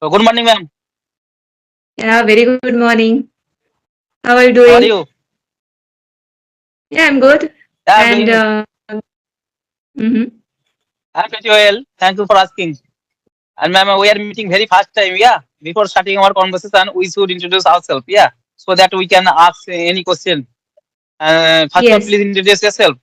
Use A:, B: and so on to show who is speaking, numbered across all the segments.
A: Good morning, ma'am.
B: Yeah, very good morning. How are you
A: How are
B: doing?
A: you?
B: Yeah, I'm good.
A: Yeah, I'm
B: And
A: doing.
B: mhm.
A: I'm pretty well. Thank you for asking. And ma'am, we are meeting very fast time. Yeah. Before starting our conversation, we should introduce ourselves. Yeah, so that we can ask any question. First of all,
B: Yes,
A: please introduce yourself.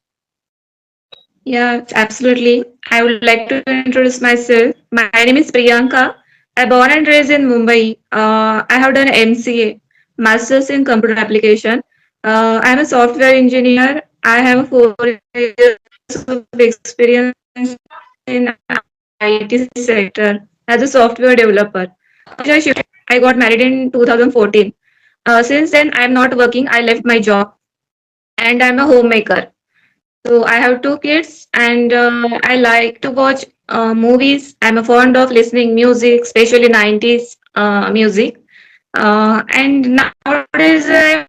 B: yeah, absolutely. I would like to introduce myself. My name is Priyanka. I born and raised in Mumbai. I have done MCA, Masters in Computer Application. I'm a software engineer. I have 4 years of experience in IT sector as a software developer. College I shifted. I got married in 2014. Since then, I'm not working. I left my job and I'm a homemaker. So I have 2 kids and I like to watch movies. I'm a fond of listening music, especially 90s music. And nowadays I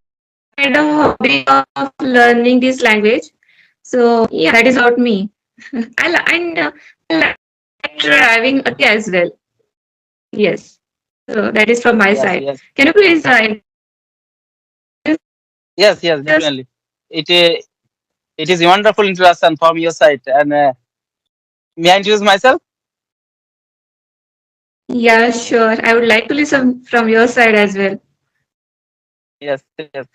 B: made a hobby of learning this language. So yeah, that is about me. I like driving a car as well. Yes. So that is from my
A: Yes,
B: side.
A: yes,
B: Can you please introduce yourself?
A: yes, yes, definitely. It is a wonderful introduction from your side. And may I introduce myself?
B: Yeah, sure. I would like to listen from your side as well.
A: Yes, yes.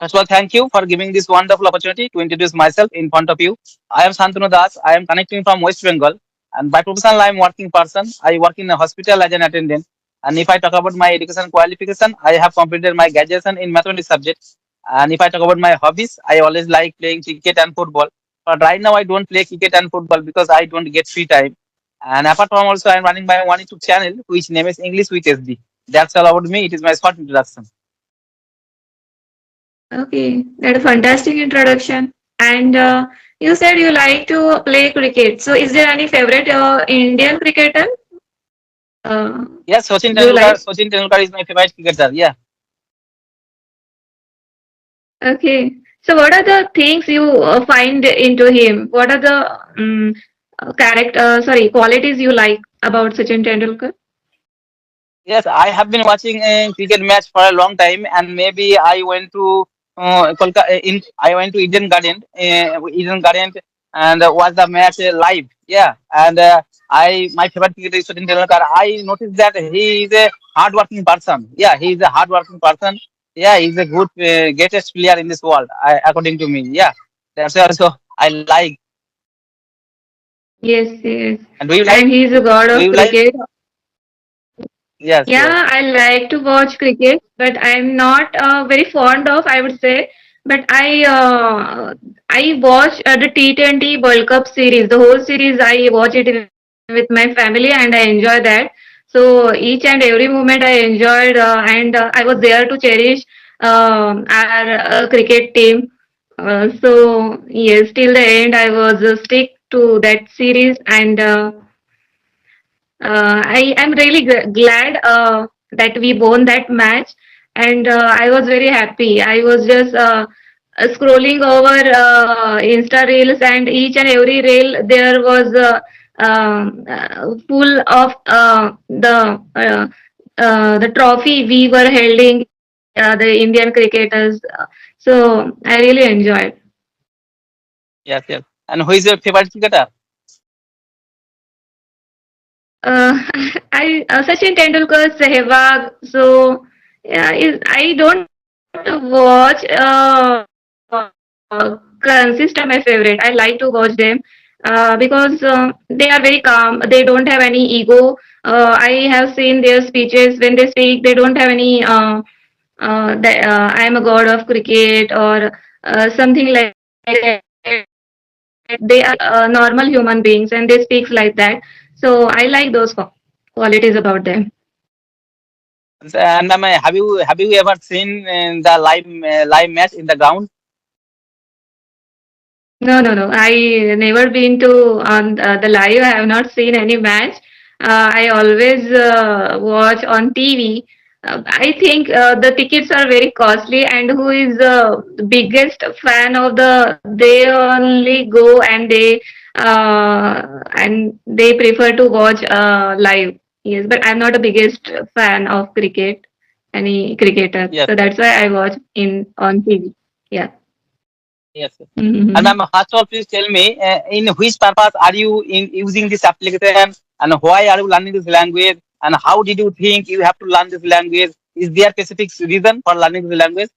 A: First of all, thank you for giving this wonderful opportunity to introduce myself in front of you. I am Santanu Das. I am connecting from West Bengal. And by professional, I am working person. I work in a hospital as an attendant. And if I talk about my education qualification, I have completed my graduation in mathematics subject. And if I talk about my hobbies, I always like playing cricket and football. But right now, I don't play cricket and football because I don't get free time. And apart from also, I am running my one YouTube channel, which name is English with SD. That's all about me. It is my short introduction.
B: Okay, that a fantastic introduction. And you said you like to play cricket. So, is there any favorite Indian cricketer?
A: Yes, Sachin
B: Do you
A: Tendulkar.
B: like?
A: Sachin Tendulkar is my favorite cricketer. Yeah.
B: Okay. So, what are the things you find into him? What are the sorry, qualities you like about Sachin Tendulkar?
A: Yes, I have been watching a cricket match for a long time, and maybe I went to I went to Eden Garden, and watched the match live. Yeah, and my favorite cricketer is Sachin Tendulkar. I noticed that he is a hardworking person. Yeah, he is a hardworking person. Yeah, he's a good, greatest player in this world, according to me. Yeah, that's why also I like.
B: Yes, yes.
A: And do you like?
B: And he is a god
A: Do
B: of
A: you like?
B: cricket.
A: Yes, yes.
B: Yeah, I like to watch cricket, but I'm not very fond of, I would say. But I watch the T20 World Cup series. The whole series I watch it with my family and I enjoy that. So each and every moment I enjoyed, and I was there to cherish our cricket team. So yes, till the end I was stick to that series and. I am really glad that we won that match, and I was very happy. I was just scrolling over Insta reels, and each and every reel there was full of the trophy we were holding, the Indian cricketers. So I really enjoyed.
A: Yes, yes. And who is your favorite cricketer?
B: Uh, I Sachin Tendulkar, Sehwag. So yeah, I don't watch consist are my favorite. I like to watch them because they are very calm. They don't have any ego. I have seen their speeches when they speak. They don't have any. I am a god of cricket or something like that. They are normal human beings and they speak like that. So I like those qualities about them.
A: And have you ever seen the live match in the ground?
B: No, no, no. I never been to on the live. I have not seen any match. I always watch on TV. I think the tickets are very costly, and who is the biggest fan of they only go and they prefer to watch live. Yes, but I'm not the biggest fan of cricket, any cricketer.
A: Yes,
B: So that's why I watch in on TV. Yeah.
A: yes. Yes. And
B: Mm-hmm.
A: ma'am, first of all, please tell me in which purpose are you in using this application, and why are you learning this language, and how did you think you have to learn this language? Is there specific reason for learning this language?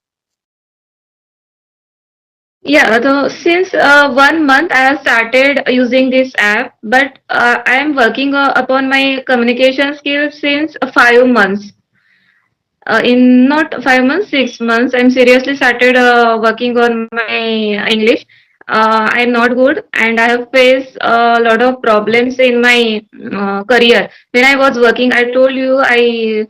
B: Yeah, so since 1 month I have started using this app, but I am working upon my communication skills since 5 months. In not 5 months, 6 months, I'm seriously started working on my English. I'm not good, and I have faced a lot of problems in my career. When I was working, I told you I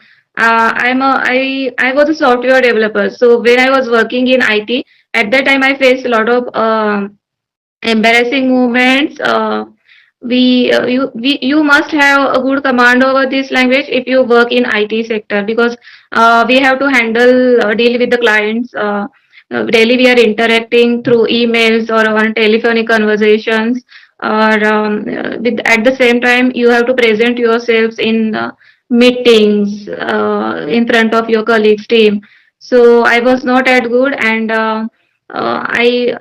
B: was a software developer. So when I was working in IT, at that time I faced a lot of embarrassing moments. You must have a good command over this language if you work in IT sector, because we have to deal with the clients. Daily we are interacting through emails or on telephonic conversations, or at the same time you have to present yourselves in meetings in front of your colleagues team. So I was not at good, and I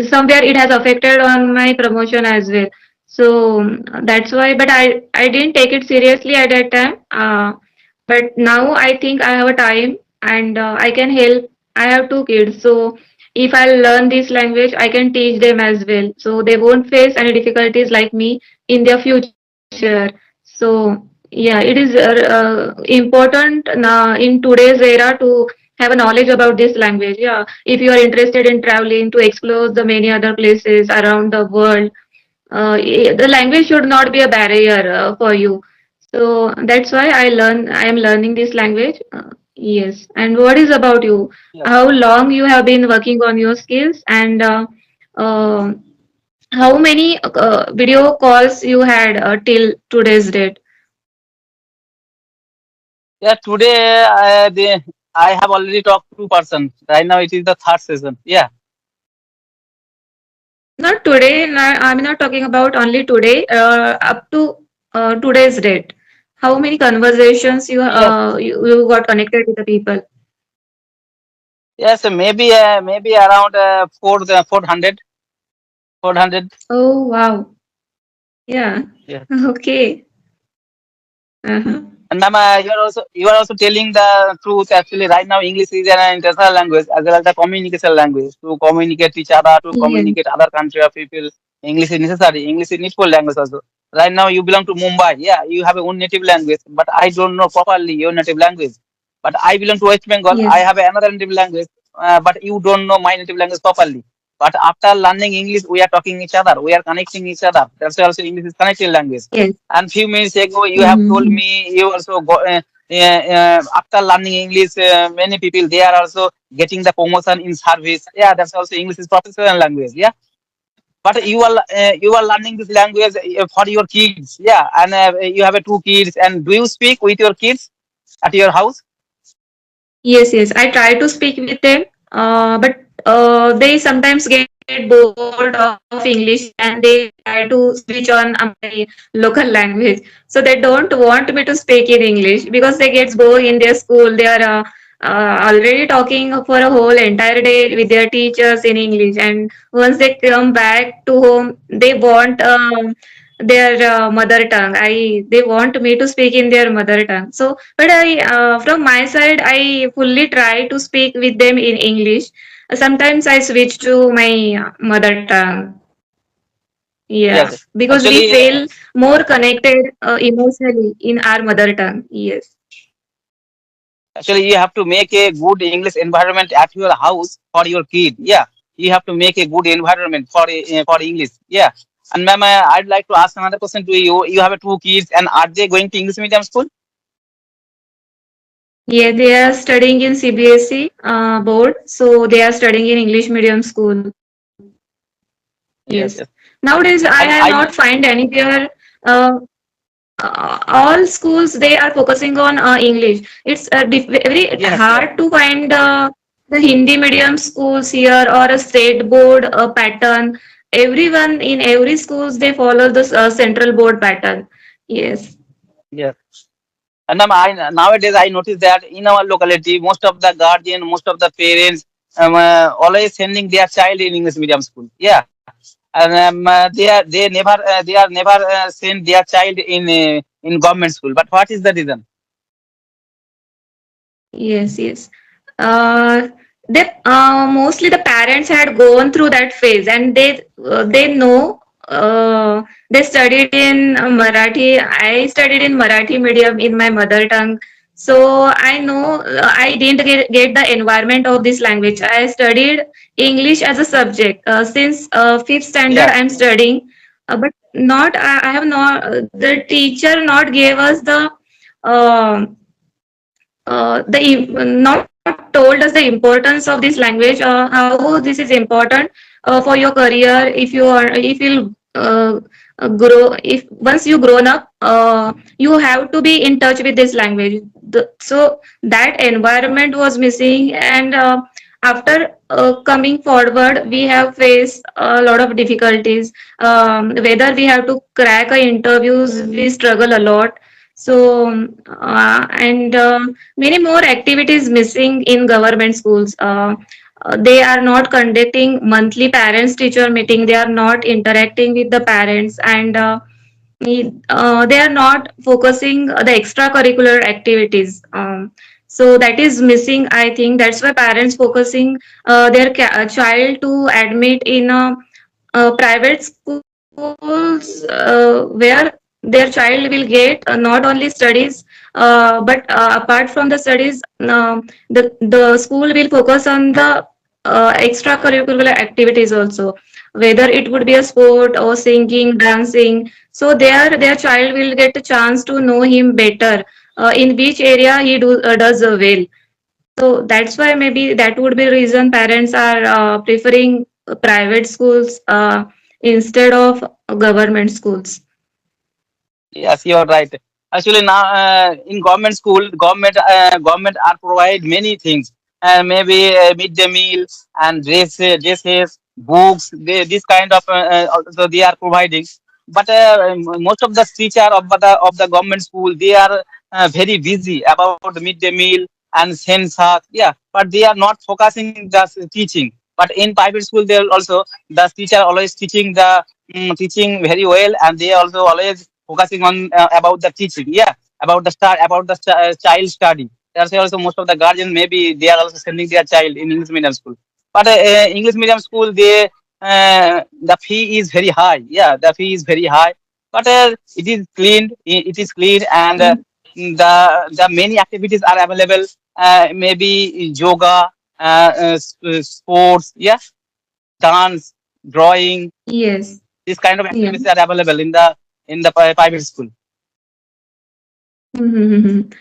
B: somewhere it has affected on my promotion as well. So that's why, but I didn't take it seriously at that time. But now I think I have a time, and I can help. I have two kids, so if I learn this language, I can teach them as well, so they won't face any difficulties like me in their future. So yeah, it is important in today's era to have a knowledge about this language. Yeah, if you are interested in traveling to explore the many other places around the world, the language should not be a barrier for you. So that's why I am learning this language. Yes. And what is about you?
A: Yes.
B: How long you have been working on your skills, and uh, how many video calls you had till today's date?
A: Yeah, today I have already talked to person. Right now it is the third session. Yeah,
B: Not today. I'm not talking about only today. Up to today's date, how many conversations
A: yes,
B: you got connected with the people?
A: yes. Maybe around 400, 400.
B: Oh wow. Yeah.
A: Yeah.
B: Okay. Uh-huh.
A: And ma'am, you are also telling the truth. Actually, right now English is an international language as well as a communication language. To communicate each other, to
B: Yes.
A: communicate other country of people, English is necessary. English is needful language also. Right now you belong to Mumbai. Yeah, you have a own native language, but I don't know properly your native language. But I belong to West Bengal. I
B: Yes.
A: have another native language, but you don't know my native language properly. But after learning English, we are talking each other. We are connecting each other. That's why also English is connected language.
B: Yes.
A: And few minutes ago, you have told
B: Mm-hmm.
A: me you also go, after learning English, many people they are also getting the promotion in service. Yeah, that's also English is professional language. Yeah, but you are learning this language for your kids. Yeah, and you have 2 kids. And do you speak with your kids at your house?
B: Yes, yes. I try to speak with them, but they sometimes get bored of English, and they try to switch on my local language. So they don't want me to speak in English because they get bored in their school. They are already talking for a whole entire day with their teachers in English, and once they come back to home, they want their mother tongue. They want me to speak in their mother tongue. So but from my side, I fully try to speak with them in English. Sometimes I switch to my mother tongue. Yeah,
A: Yes,
B: because we
A: actually.
B: feel more connected emotionally in our mother tongue. Yes.
A: Actually, you have to make a good English environment at your house for your kid. Yeah, you have to make a good environment for English. Yeah, and ma'am, I'd like to ask another question to you. You have 2 kids, and are they going to English medium school?
B: Yeah, they are studying in CBSE board, so they are studying in English medium school. Yes.
A: Yes, yes.
B: Nowadays, I have not
A: And
B: find anywhere. Uh, all schools they are focusing on English. It's very
A: yes, yes.
B: hard to find the Hindi medium schools here or a state board pattern. Everyone in every schools they follow this central board pattern. Yes.
A: Yes. And nowadays I notice that in our locality, most of the guardian, most of the parents always sending their child in English medium school. Yeah, and they are never send their child in government school. But what is the reason?
B: Yes, yes. Uh, mostly the parents had gone through that phase, and they know. They studied in Marathi. I studied in Marathi medium in my mother tongue, so I know I didn't get the environment of this language. I studied English as a subject since fifth standard.
A: Yeah,
B: I'm studying, but not. I have not. The teacher not gave us the. um not told us the importance of this language, how this is important for your career. If you'll grow, if once you grown up, you have to be in touch with this language. So that environment was missing, and after coming forward, we have faced a lot of difficulties. Whether we have to crack a interviews, we struggle a lot. So and many more activities missing in government schools. They are not conducting monthly parents teacher meeting. They are not interacting with the parents, and they are not focusing the extracurricular activities. So that is missing. I think that's why parents focusing their child to admit in a private schools where their child will get not only studies, but apart from the studies, the school will focus on the extracurricular activities also, whether it would be a sport or singing, dancing. So their child will get a chance to know him better, in which area he does well. So that's why maybe that would be reason parents are preferring private schools instead of government schools.
A: yes, you are right. Actually, now in government school, government are provide many things, and maybe midday meal and dresses, books. This kind of also they are providing. But most of the teacher of the government school, they are very busy about midday meal and census. Yeah, but they are not focusing just teaching. But in private school, they also the teacher always teaching the teaching very well, and they also always focusing on about the teaching. Yeah, about the child study. There's also most of the guardians maybe they are also sending their child in English medium school. But English medium school, they the fee is very high. Yeah, the fee is very high. But it is clean. It is clean, and the many activities are available. Maybe yoga, sports. Yeah, dance, drawing.
B: Yes.
A: These kind of
B: Yeah.
A: activities are available in the private school.
B: Mhm.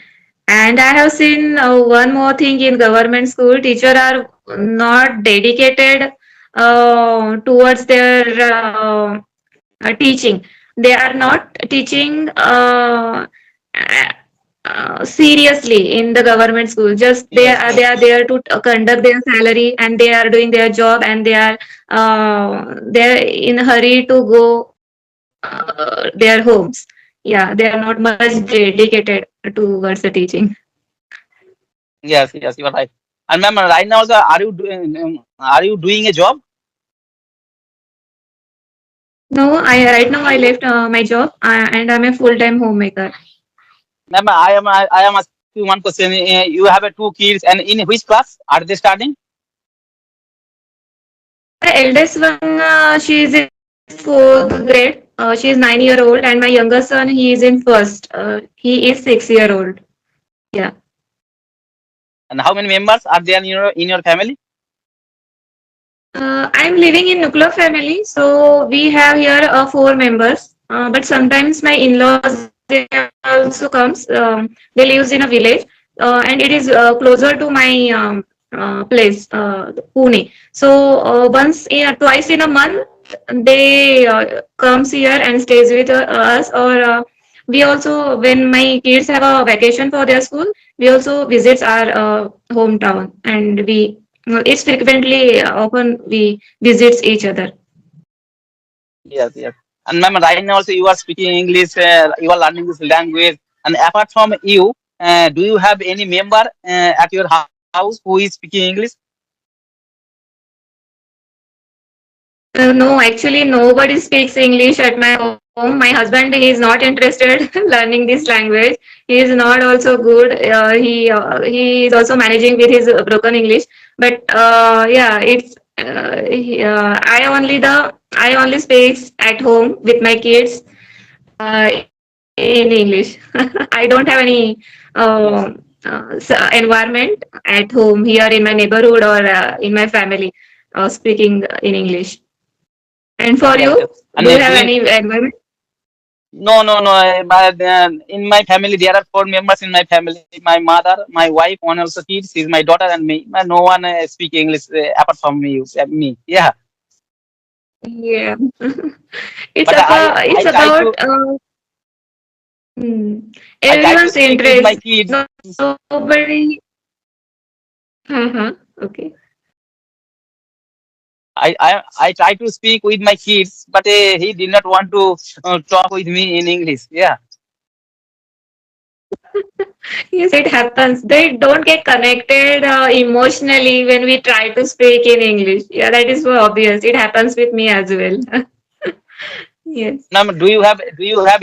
B: And I have seen one more thing in government school. Teacher are not dedicated towards their teaching. They are not teaching seriously in the government school. Just
A: Yes,
B: they are there to conduct their salary, and they are doing their job, and they are in a hurry to go their homes. Yeah, they are not much dedicated towards the teaching.
A: yes, yes, you are right. And ma'am, right now, also, are you doing a job?
B: No, I right now I left my job, and I'm a full-time homemaker.
A: Ma'am, I am asking one question. You have two kids, and in which class are they studying?
B: My eldest one, she is in fourth grade. She is 9 year old, and my younger son, he is in first. He is 6 year old. Yeah.
A: And how many members are there in your family?
B: I'm living in nuclear family, so we have here four members. But sometimes my in-laws they also comes. They lives in a village, and it is closer to my place, Pune. So twice in a month they comes here and stays with us. Or we also, when my kids have a vacation for their school, we also visits our hometown, and we it's frequently often we visits each other.
A: Yes, yes. And ma'am, right now also you are speaking English. You are learning this language. And apart from you, do you have any member at your house who is speaking English?
B: No, actually, nobody speaks English at my home. My husband is not interested learning this language. He is not also good. He is also managing with his broken English. But yeah, it's I only speaks at home with my kids in English. I don't have any environment at home here in my neighborhood or in my family speaking in English. And for
A: Yes, yes.
B: you,
A: And
B: do you
A: do
B: have
A: you,
B: any environment?
A: no, no, no. But in my family, there are four members in my family. My mother, my wife, one also kids is my daughter and me. No one speak English apart from me. Me. Yeah.
B: Yeah.
A: But
B: It's
A: I try
B: about
A: to I try to
B: everyone's
A: speak with my
B: interest.
A: kids.
B: Nobody. Uh-huh. Okay.
A: I try to speak with my kids, but he did not want to talk with me in English. Yeah.
B: Yes, it happens. They don't get connected emotionally when we try to speak in English. Yeah, that is so obvious. It happens with me as well. Yes.
A: Now, do you have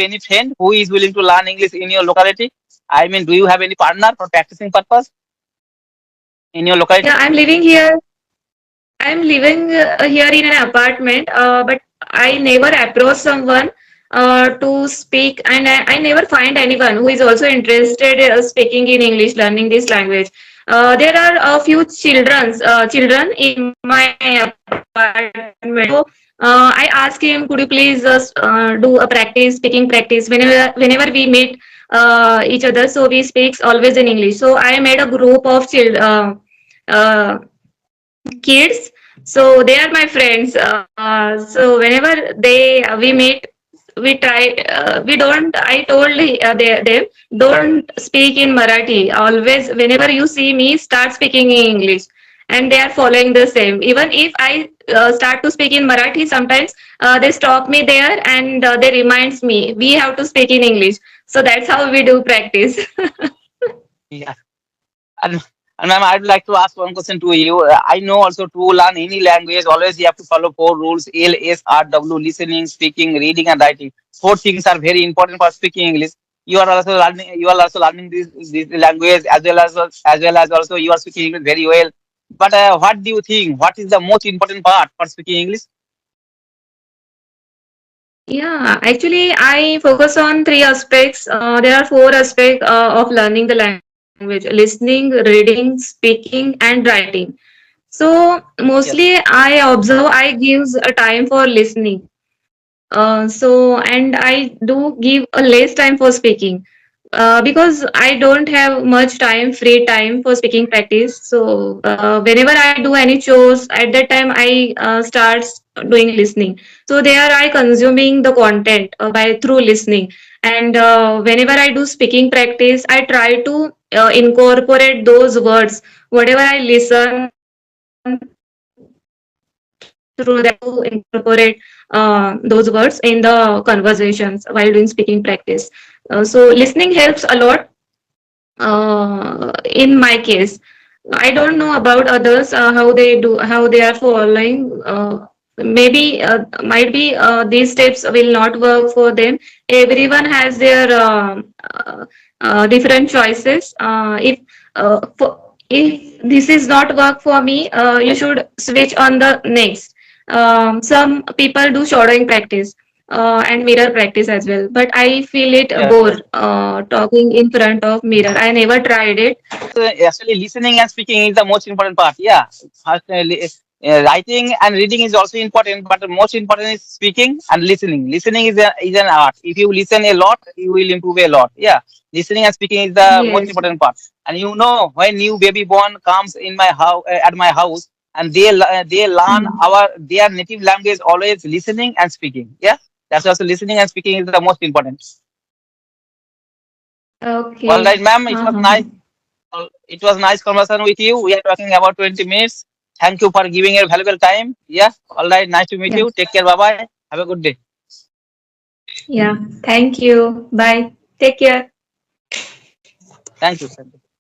A: any friend who is willing to learn English in your locality? I mean, do you have any partner for practicing purpose in your
B: Yeah,
A: locality?
B: I'm living here in an apartment, but I never approach someone to speak, and I never find anyone who is also interested speaking in English, learning this language. There are a few children in my apartment. I ask him, could you please do a practice, speaking practice, whenever we meet each other. So we speaks always in English. So I made a group of children. Kids, so they are my friends, so whenever we meet, we don't I told them, don't speak in Marathi, always whenever you see me, start speaking in English. And they are following the same. Even if I start to speak in Marathi, sometimes they stop me there, and they reminds me we have to speak in English. So that's how we do practice.
A: Yeah. And, and ma'am, I'd like to ask one question to you. I know also to learn any language, always you have to follow four rules: L, S, R, W, listening, speaking, reading, and writing. Four things are very important for speaking English. You are also learning this language as well as also you are speaking English very well. But what do you think? What is the most important part for speaking English?
B: Yeah, actually, I focus on three aspects. There are four aspects of learning the language: listening, reading, speaking, and writing. So mostly
A: Yes.
B: I observe, I gives a time for listening. So, and I do give a less time for speaking because I don't have much time, free time for speaking practice. So, whenever I do any chores, at that time I start doing listening. So, there I consuming the content by through listening. And whenever I do speaking practice, I try to incorporate those words, whatever I listen through that, to incorporate those words in the conversations while doing speaking practice. So listening helps a lot in my case. I don't know about others, how they are following. Maybe might be these steps will not work for them. Everyone has their different choices. If this is not work for me, you should switch on the next. Some people do shadowing practice and mirror practice as well. But I feel it
A: Yes,
B: bore
A: yes.
B: talking in front of mirror. I never tried it.
A: Actually listening and speaking is the most important part. Yeah. First, writing and reading is also important, but the most important is speaking and listening. Listening is an art. If you listen a lot, you will improve a lot. Yeah. Listening and speaking is the most
B: Yes.
A: important part. And you know, when new baby born comes in my house at my house, and they learn
B: Mhm.
A: their native language, always listening and speaking. Yeah. That's also listening and speaking is the most important. All
B: Okay.
A: right, ma'am. It was
B: Uh-huh.
A: nice. It was nice conversation with you. We are talking about 20 minutes. Thank you for giving your valuable time. Yeah. All right. Nice to meet
B: Yeah.
A: you. Take care. Bye bye. Have a good day.
B: Yeah. Thank you. Bye. Take care.
A: Thank you. Thank you.